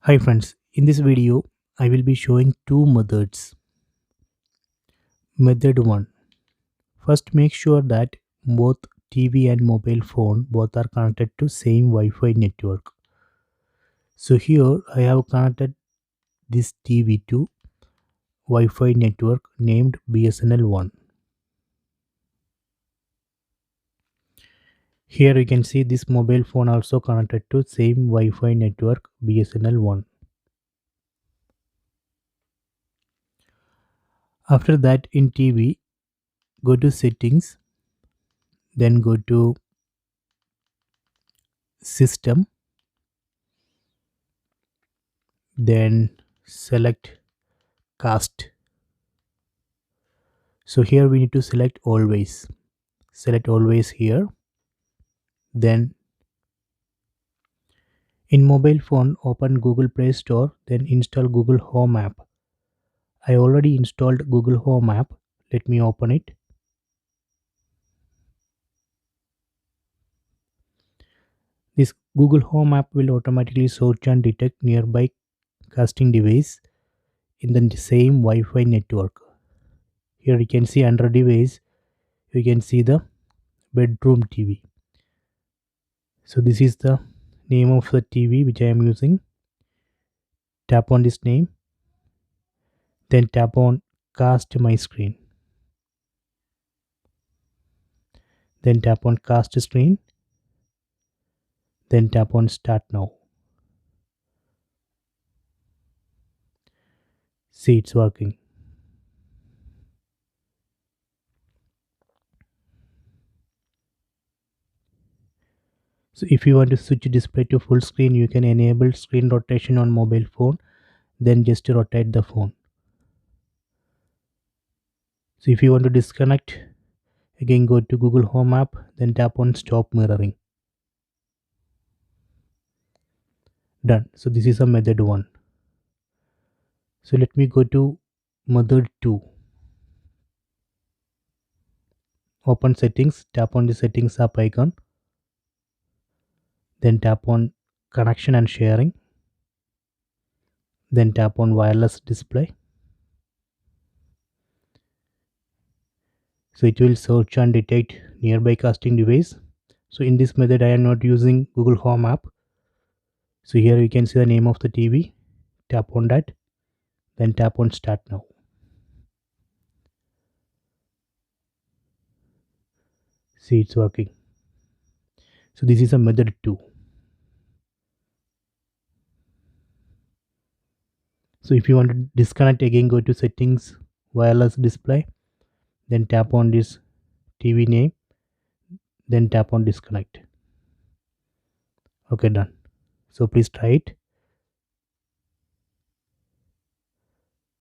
Hi friends, in this video I will be showing two methods. Method 1. First make sure that both TV and mobile phone both are connected to same Wi-Fi network. So here I have connected this TV to Wi-Fi network named BSNL 1. Here you can see this mobile phone also connected to same Wi-Fi network BSNL 1. After that in TV, go to settings, then go to system, then select cast. So here we need to select always here. Then in mobile phone open Google Play Store, then install Google Home app. I already installed Google Home app. Let me open it. This Google Home app will automatically search and detect nearby casting device in the same Wi-Fi network. Here you can see under device, you can see the bedroom TV. So this is the name of the TV which I am using. Tap on this name, then tap on cast my screen, then tap on cast screen, then tap on start now. See, it's working. So if you want to switch display to full screen, you can enable screen rotation on mobile phone, then just rotate the phone. So if you want to disconnect, again go to Google Home app, then tap on stop mirroring. Done. So this is a method 1. So let me go to method 2. Open settings, tap on the settings app icon, then tap on connection and sharing, then tap on wireless display. So it will search and detect nearby casting device. So in this method I am not using Google Home app. So here you can see the name of the TV. Tap on that, then tap on start now. See, it's working. So this is a method 2. So if you want to disconnect, again go to settings, wireless display, then tap on this TV name, then tap on disconnect. Okay, done. So please try it.